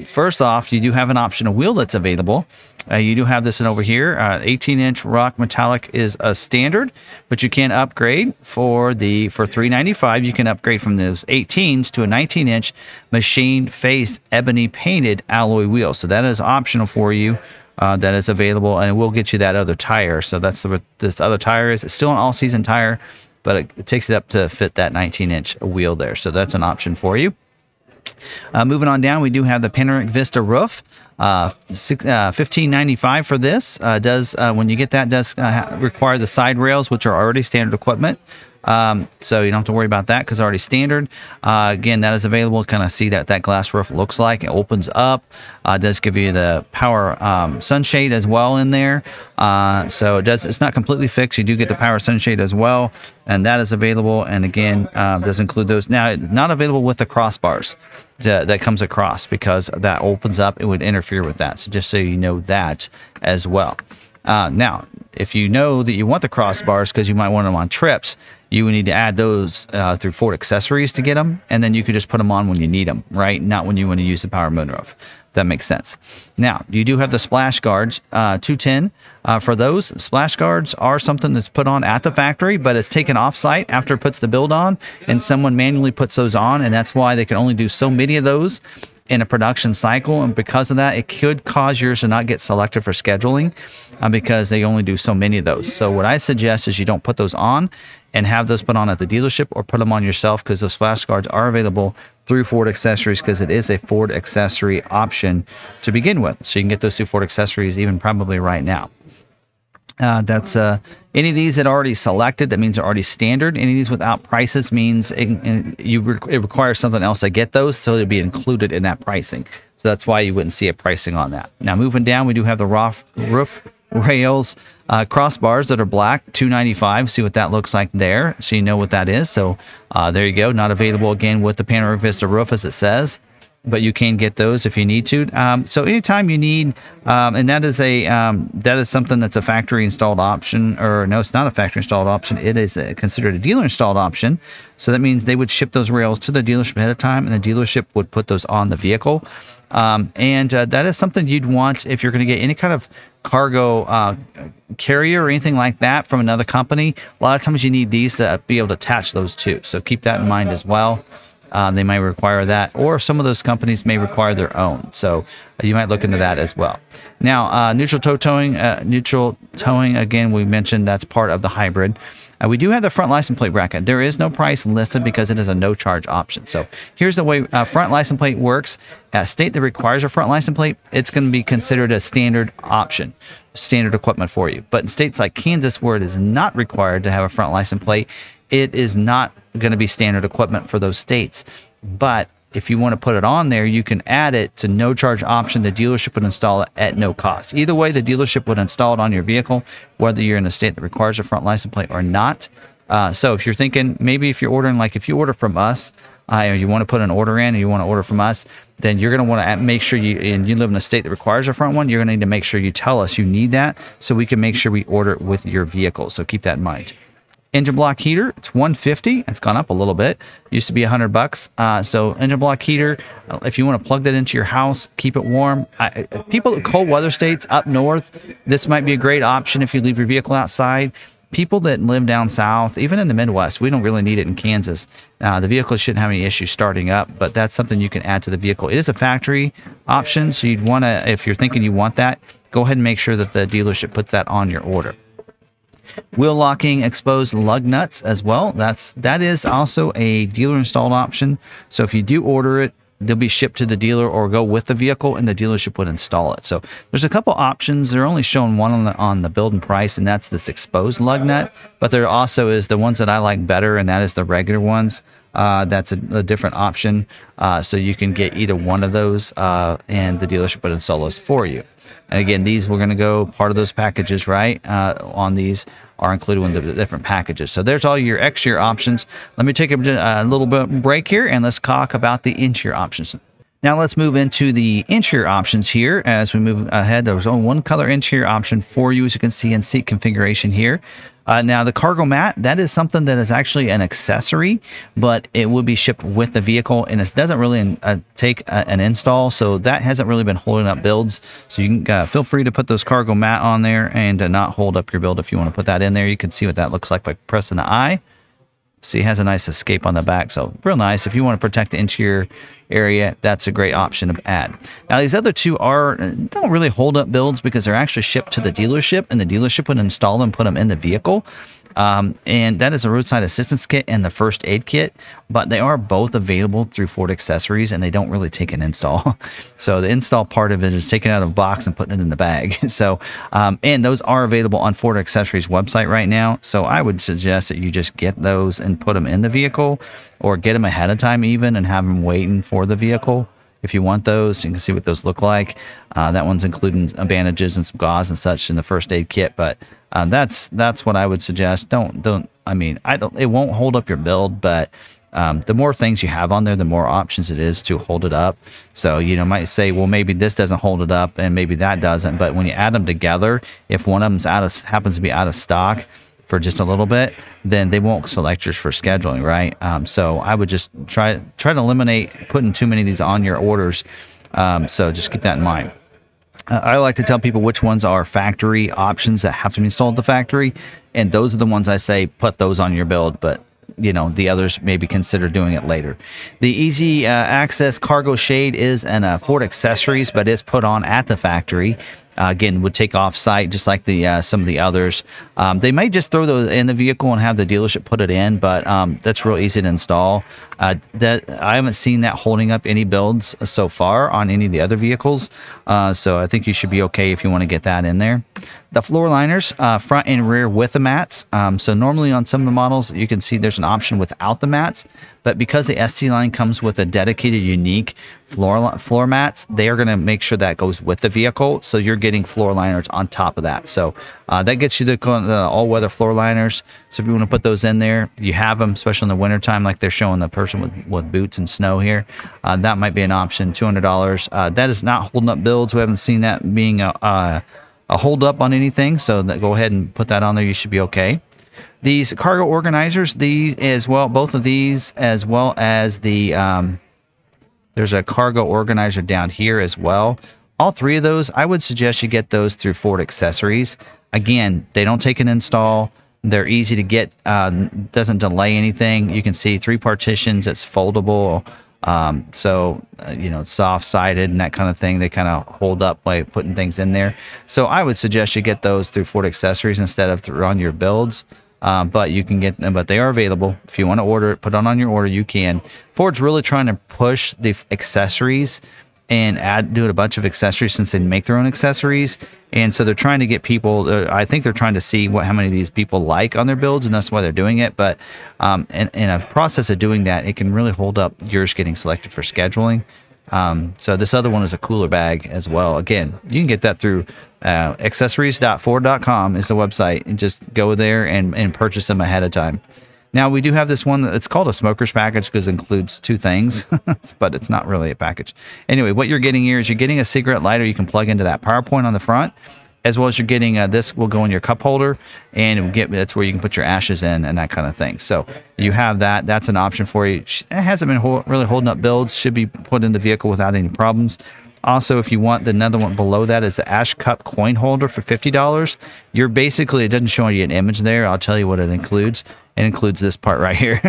first off, you do have an option, a wheel that's available. You do have this in over here. 18-inch rock metallic is a standard, but you can upgrade for $395. You can upgrade from those 18s to a 19-inch machined face ebony painted alloy wheel. So that is optional for you. That is available, and it will get you that other tire. So that's what this other tire is. It's still an all-season tire, but it takes it up to fit that 19-inch wheel there. So that's an option for you. Moving on down, we do have the panoramic vista roof. $15.95 for this. When you get that, does require the side rails, which are already standard equipment. So you don't have to worry about that because it's already standard. Again, that is available. Kind of see that glass roof looks like. It opens up. It does give you the power sunshade as well in there. So it's not completely fixed. You do get the power sunshade as well, and that is available. And again, does include those. Now, not available with the crossbars that comes across, because that opens up. It would interfere with that. So just so you know that as well. Now, if you know that you want the crossbars because you might want them on trips, you would need to add those through Ford Accessories to get them, and then you could just put them on when you need them, right? Not when you want to use the power moonroof. That makes sense. Now, you do have the splash guards, $210 for those. Splash guards are something that's put on at the factory, but it's taken off-site after it puts the build on, and someone manually puts those on, and that's why they can only do so many of those in a production cycle. And because of that, it could cause yours to not get selected for scheduling because they only do so many of those. So what I suggest is you don't put those on and have those put on at the dealership, or put them on yourself, because those splash guards are available through Ford Accessories, because it is a Ford accessory option to begin with. So you can get those through Ford Accessories even probably right now. That's any of these that are already selected, that means they're already standard. Any of these without prices means it requires something else to get those, so it'll be included in that pricing. So that's why you wouldn't see a pricing on that. Now, moving down, we do have the roof rails crossbars that are black, $295. See what that looks like there, so you know what that is. So there you go. Not available again with the panoramic vista roof, as it says, but you can get those if you need to. So anytime you need, and that is something that's a factory installed option, or no, it's not a factory installed option. It is considered a dealer installed option. So that means they would ship those rails to the dealership ahead of time, and the dealership would put those on the vehicle. That is something you'd want if you're going to get any kind of cargo carrier or anything like that from another company. A lot of times you need these to be able to attach those too. So keep that in mind as well. They may require that, or some of those companies may require their own. So you might look into that as well. Now, neutral towing, again, we mentioned that's part of the hybrid. We do have the front license plate bracket. There is no price listed because it is a no-charge option. So here's the way front license plate works. A state that requires a front license plate, it's going to be considered a standard option, standard equipment for you. But in states like Kansas, where it is not required to have a front license plate, it is not going to be standard equipment for those states. But if you want to put it on there, you can add it to no charge option. The dealership would install it at no cost. Either way, the dealership would install it on your vehicle, whether you're in a state that requires a front license plate or not. So if you're thinking, maybe if you're ordering, like if you order from us, or you want to put an order in and you want to order from us, then you're going to want to make sure and you live in a state that requires a front one, you're going to need to make sure you tell us you need that so we can make sure we order it with your vehicle. So keep that in mind. Engine block heater, it's $150. It's gone up a little bit. Used to be $100. So engine block heater, if you want to plug that into your house, keep it warm. People in cold weather states up north, this might be a great option if you leave your vehicle outside. People that live down south, even in the Midwest, we don't really need it in Kansas. The vehicle shouldn't have any issues starting up, but that's something you can add to the vehicle. It is a factory option, so you'd want to, if you're thinking you want that, go ahead and make sure that the dealership puts that on your order. Wheel locking exposed lug nuts as well. That is also a dealer installed option. So if you do order it, they'll be shipped to the dealer or go with the vehicle, and the dealership would install it. So there's a couple options. They're only showing one on the build and price, and that's this exposed lug nut. But there also is the ones that I like better, and that is the regular ones. That's a different option. So you can get either one of those, and the dealership would install those for you. And again, these we're going to go part of those packages, right? On these are included in the different packages. So there's all your exterior options. Let me take a little bit break here, and let's talk about the interior options. Now let's move into the interior options here. As we move ahead, there's only one color interior option for you, as you can see in seat configuration here. Now the cargo mat, that is something that is actually an accessory, but it would be shipped with the vehicle, and it doesn't really take an install, so that hasn't really been holding up builds. So you can feel free to put those cargo mat on there and not hold up your build if you want to put that in there. You can see what that looks like by pressing the I. See, it has a nice escape on the back, so real nice. If you want to protect the interior area, that's a great option to add. Now, these other two don't really hold up builds because they're actually shipped to the dealership, and the dealership would install them, put them in the vehicle. And that is a roadside assistance kit and the first aid kit, but they are both available through Ford Accessories, and they don't really take an install. So the install part of it is taking it out of a box and putting it in the bag. So, and those are available on Ford Accessories website right now. So I would suggest that you just get those and put them in the vehicle, or get them ahead of time even and have them waiting for the vehicle. If you want those, you can see what those look like. That one's including bandages and some gauze and such in the first aid kit, but that's what I would suggest. It won't hold up your build, but the more things you have on there, the more options it is to hold it up. So you might say, well, maybe this doesn't hold it up and maybe that doesn't, but when you add them together, if one of them happens to be out of stock for just a little bit, then they won't select yours for scheduling, right? So I would just try to eliminate putting too many of these on your orders. So just keep that in mind. I like to tell people which ones are factory options that have to be installed at the factory, and those are the ones I say put those on your build, but the others maybe consider doing it later. The easy access cargo shade is an Ford Accessories, but is put on at the factory. Again, would take off site just like the some of the others. They might just throw those in the vehicle and have the dealership put it in, but that's real easy to install. I haven't seen that holding up any builds so far on any of the other vehicles, so I think you should be okay if you want to get that in there. The floor liners, front and rear with the mats. So normally on some of the models, you can see there's an option without the mats, but because the ST line comes with a dedicated, unique floor mats, they are going to make sure that goes with the vehicle. So you're getting floor liners on top of that. So that gets you the all-weather floor liners. So if you want to put those in there, you have them, especially in the wintertime, like they're showing the person with boots and snow here. That might be an option, $200. That is not holding up builds. We haven't seen that being a hold up on anything. So go ahead and put that on there. You should be okay. These cargo organizers, these as well, both of these, as well as the there's a cargo organizer down here as well. All three of those, I would suggest you get those through Ford Accessories. Again, they don't take an install. They're easy to get, doesn't delay anything. You can see 3 partitions. It's foldable. It's soft-sided and that kind of thing. They kind of hold up by putting things in there. So I would suggest you get those through Ford Accessories instead of on your builds. But you can get them, but they are available. If you want to order it, put it on your order, you can. Ford's really trying to push the accessories and do a bunch of accessories since they make their own accessories. And so they're trying to get people, I think they're trying to see how many of these people like on their builds, and that's why they're doing it. But in a process of doing that, it can really hold up yours getting selected for scheduling. So this other one is a cooler bag as well. Again, you can get that through accessories.ford.com is the website, and just go there and purchase them ahead of time. Now, we do have this one that's called a smoker's package because it includes 2 things, but it's not really a package. Anyway, what you're getting here is you're getting a cigarette lighter you can plug into that power point on the front, as well as you're getting this will go in your cup holder, and that's where you can put your ashes in and that kind of thing. So you have that. That's an option for you. It hasn't been really holding up builds. Should be put in the vehicle without any problems. Also, if you want, another one below that is the ash cup coin holder for $50. You're basically, it doesn't show you an image there. I'll tell you what it includes. It includes this part right here.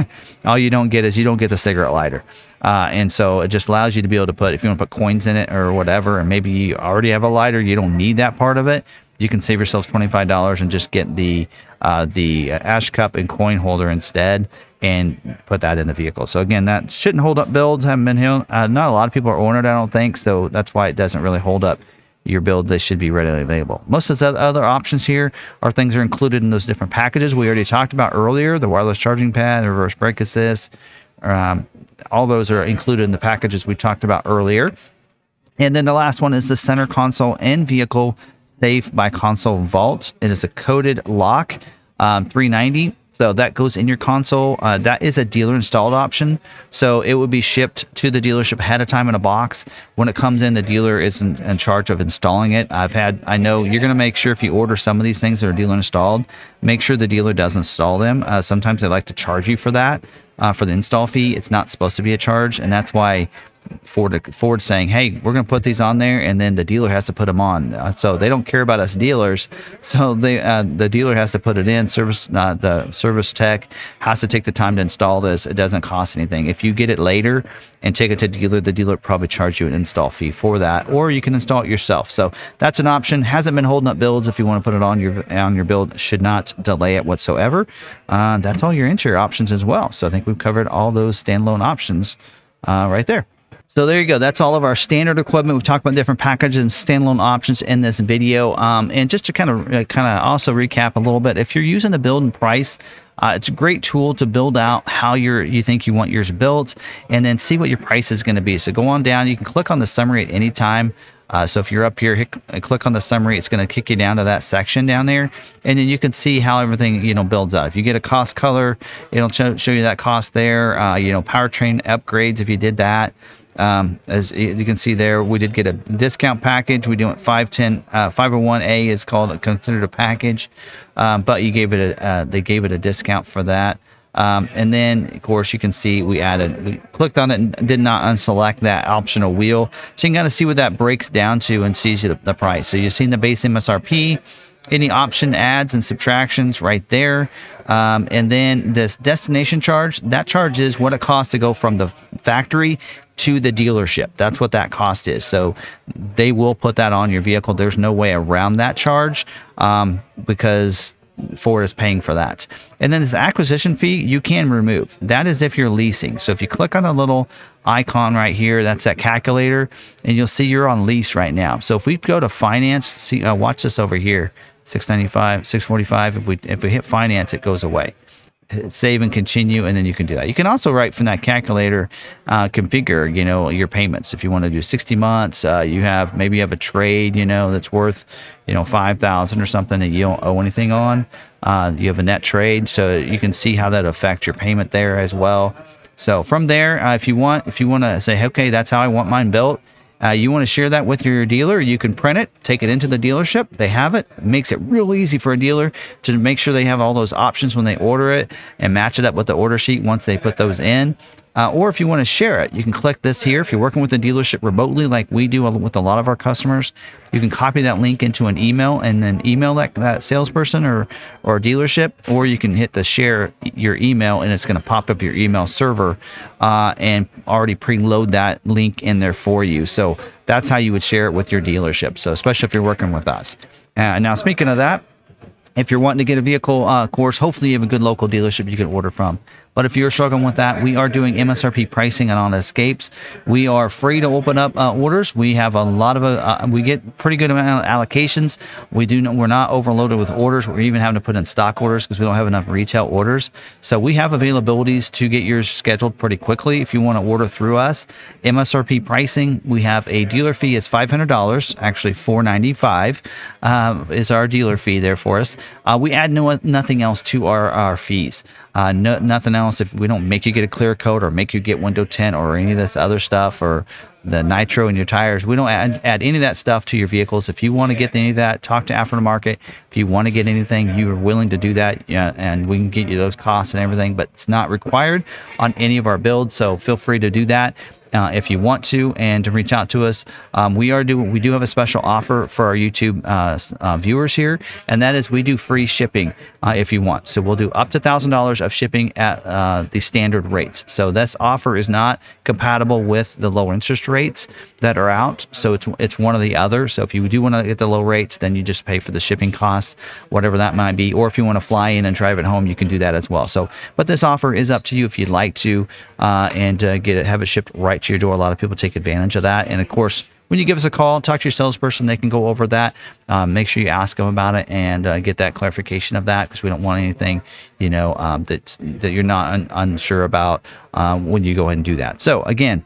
All you don't get is you don't get the cigarette lighter. And so it just allows you to be able to put, if you want to put coins in it or whatever, and maybe you already have a lighter, you don't need that part of it, you can save yourself $25 and just get the ash cup and coin holder instead, and put that in the vehicle. So again, that shouldn't hold up builds. Haven't been not a lot of people are ordering it, I don't think, so that's why it doesn't really hold up your build. They should be readily available. Most of the other options here are things that are included in those different packages we already talked about earlier. The wireless charging pad, the reverse brake assist, all those are included in the packages we talked about earlier. And then the last one is the center console and vehicle safe by console vault. It is a coded lock, $390. So that goes in your console. That is a dealer installed option. So it would be shipped to the dealership ahead of time in a box. When it comes in, the dealer is in charge of installing it. I know you're going to make sure if you order some of these things that are dealer installed, make sure the dealer does install them. Sometimes they like to charge you for that, for the install fee. It's not supposed to be a charge. And that's why Ford's saying, hey, we're going to put these on there, and then the dealer has to put them on. So they don't care about us dealers. So the dealer has to put it in. The service tech has to take the time to install this. It doesn't cost anything. If you get it later and take it to the dealer will probably charge you an install fee for that, or you can install it yourself. So that's an option. Hasn't been holding up builds. If you want to put it on your build, should not delay it whatsoever. That's all your interior options as well. So I think we've covered all those standalone options right there. So there you go. That's all of our standard equipment. We've talked about different packages and standalone options in this video. And just to kind of also recap a little bit, if you're using the build and price, it's a great tool to build out how you think you want yours built, and then see what your price is going to be. So go on down. You can click on the summary at any time. So if you're up here, click on the summary, it's going to kick you down to that section down there, and then you can see how everything builds out. If you get a cost color, it'll show you that cost there. Powertrain upgrades if you did that. As you can see there, we did get a discount package. We do it 501A is considered a package, but they gave it a discount for that. And then of course you can see we clicked on it and did not unselect that optional wheel, so you can kind of see what that breaks down to and sees you the price. So you've seen the base MSRP, any option adds and subtractions right there. And then this destination charge, that charge is what it costs to go from the factory to the dealership. That's what that cost is. So they will put that on your vehicle. There's no way around that charge, because Ford is paying for that. And then this acquisition fee you can remove. That is if you're leasing. So if you click on the little icon right here, that's that calculator, and you'll see you're on lease right now. So if we go to finance, watch this over here, $695, $645. If we hit finance, it goes away. Hit save and continue, and then you can do that. You can also, right from that calculator, configure your payments. If you want to do 60 months, maybe you have a trade that's worth $5,000 or something that you don't owe anything on. You have a net trade, so you can see how that affects your payment there as well. So from there, if you want to say, okay, that's how I want mine built, you want to share that with your dealer, you can print it, take it into the dealership. They have it. It makes it real easy for a dealer to make sure they have all those options when they order it, and match it up with the order sheet once they put those in. Or if you want to share it, you can click this here. If you're working with the dealership remotely like we do with a lot of our customers, you can copy that link into an email and then email that salesperson or dealership, or you can hit the share your email, and it's going to pop up your email server and already preload that link in there for you. So that's how you would share it with your dealership. So especially if you're working with us. Now, speaking of that, if you're wanting to get a vehicle, of course, hopefully you have a good local dealership you can order from. But if you're struggling with that, we are doing MSRP pricing on escapes. We are free to open up orders. We have a lot of we get pretty good amount of allocations. We're not overloaded with orders. We're even having to put in stock orders because we don't have enough retail orders. So we have availabilities to get yours scheduled pretty quickly if you want to order through us. MSRP pricing, we have a dealer fee is $500, actually $495 is our dealer fee there for us. We add nothing else to our fees. Nothing else. If we don't make you get a clear coat or make you get window tint or any of this other stuff or the nitro in your tires, we don't add any of that stuff to your vehicles. If you want to get any of that, talk to Aftermarket. If you want to get anything, you are willing to do that, yeah, and we can get you those costs and everything, but it's not required on any of our builds, so feel free to do that. If you want to, and to reach out to us. We do have a special offer for our YouTube viewers here, and that is we do free shipping if you want. So we'll do up to $1,000 of shipping at the standard rates. So this offer is not compatible with the low interest rates that are out. So it's one or the other. So if you do want to get the low rates, then you just pay for the shipping costs, whatever that might be. Or if you want to fly in and drive it home, you can do that as well. So, but this offer is up to you if you'd like to, and have it shipped right to your door. A lot of people take advantage of that. And of course, when you give us a call, talk to your salesperson, they can go over that. Make sure you ask them about it and get that clarification of that, because we don't want anything, that you're not unsure about when you go ahead and do that. So again,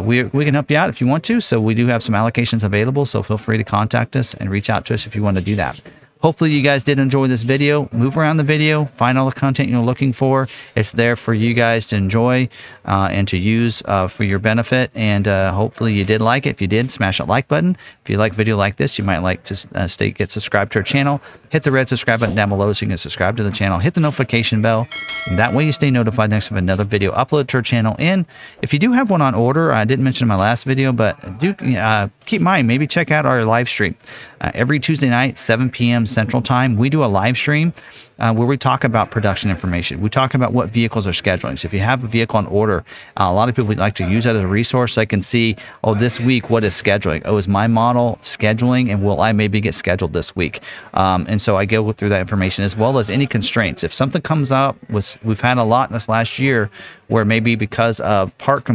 we can help you out if you want to. So we do have some allocations available. So feel free to contact us and reach out to us if you want to do that. Hopefully you guys did enjoy this video. Move around the video, find all the content you're looking for. It's there for you guys to enjoy and to use for your benefit. And hopefully you did like it. If you did, smash that like button. If you like video like this, you might like to get subscribed to our channel. Hit the red subscribe button down below so you can subscribe to the channel. Hit the notification bell. And that way you stay notified next time another video uploaded to our channel. And if you do have one on order, I didn't mention in my last video, but do keep in mind, maybe check out our live stream. Every Tuesday night, 7 p.m. Central Time, we do a live stream where we talk about production information. We talk about what vehicles are scheduling. So if you have a vehicle on order, a lot of people would like to use that as a resource. So I can see, oh, this week, what is scheduling? Oh, is my model scheduling, and will I maybe get scheduled this week? And so I go through that information, as well as any constraints. If something comes up, we've had a lot this last year where maybe because of part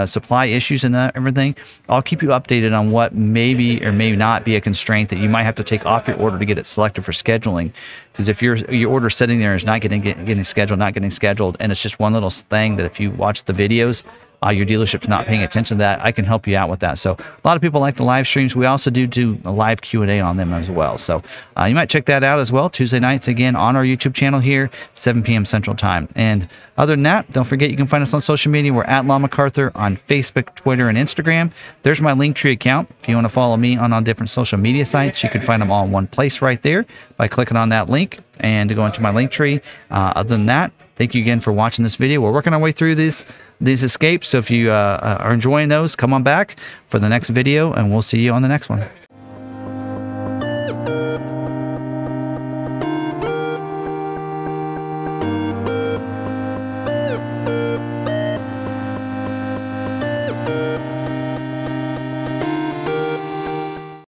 supply issues and everything, I'll keep you updated on what maybe or may not be a constraint that you might have to take off your order to get it selected for scheduling. Because if your order sitting there is not getting scheduled, and it's just one little thing that if you watch the videos, your dealership's not paying attention to that, I can help you out with that. So a lot of people like the live streams. We also do a live Q&A on them as well. So you might check that out as well. Tuesday nights, again, on our YouTube channel here, 7 p.m. Central Time. And other than that, don't forget you can find us on social media. We're at McArthur on Facebook, Twitter, and Instagram. There's my Linktree account. If you want to follow me on different social media sites, you can find them all in one place right there by clicking on that link and go into my Linktree. Other than that, thank you again for watching this video. We're working our way through these escapes. So if you are enjoying those, come on back for the next video, and we'll see you on the next one.